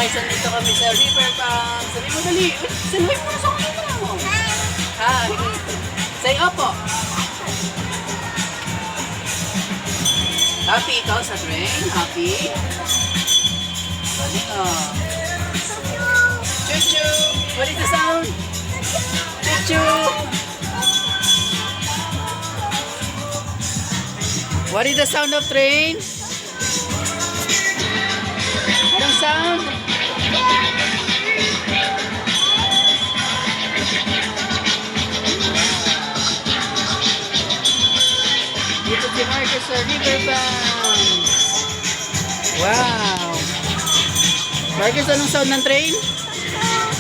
guys, nandito kami sa riverbank. Sabi mo dali, saluhin mo na sa kanila mo. Hi. Say opo. Happy ikaw sa train? Happy? Dali Choo-choo. What is the sound? Choo-choo. What is the sound of train? Anong sound? Dito si Marcus sa riverbank. Wow! Marcus, anong sound ng train?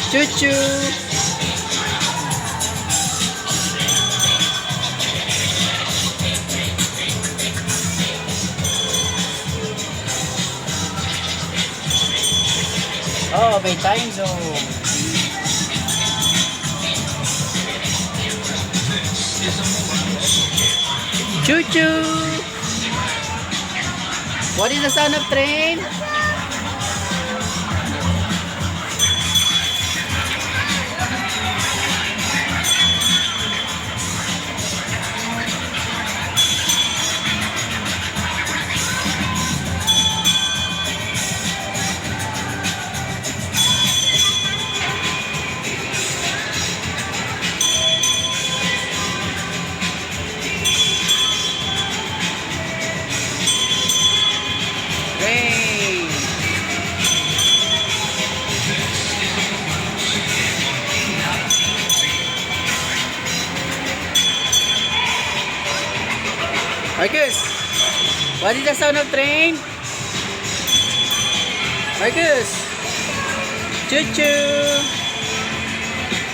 Choo-choo! Oh, may time zone. Choo-choo! What is the sound of train? Rain. Marcus, what is the sound of train? Marcus, choo-choo.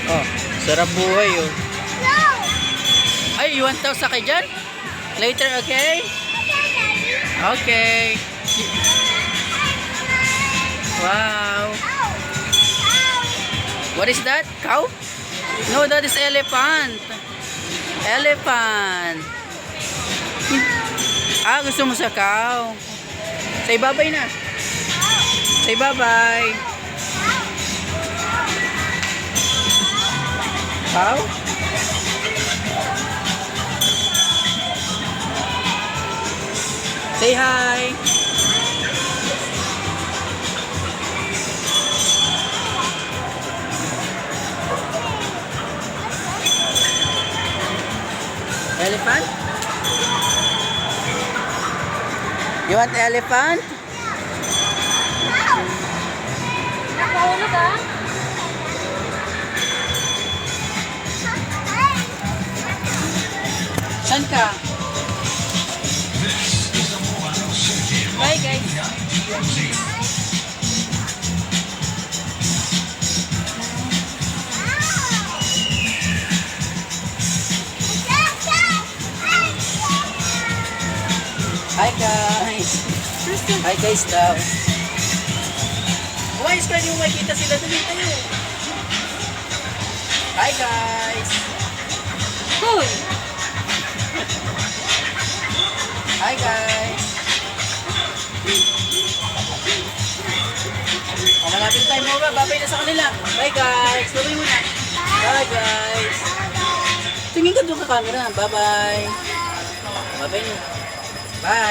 Oh, sarap buhay oh. Ay, you want to sakay dyan? Later, okay? Okay. Wow. What is that? Cow? No, that is elephant. Elephant. Ah, gusto mo sa cow? Say bye-bye na. Say bye-bye. Cow? Say hi. Elephant? You want elephant? Nakahulog ah. Saan ka? Bye guys. Hi guys. Hi guys daw. Umayos ka, hindi mo makikita sila. Dali tayo. Hi guys. Hoy! Hi guys. O, malapit tayo mo ba? Babay na sa kanila. Bye guys. Babay mo na. Bye guys. Tingin ka doon ka camera. Bye bye. Babay na. Bye.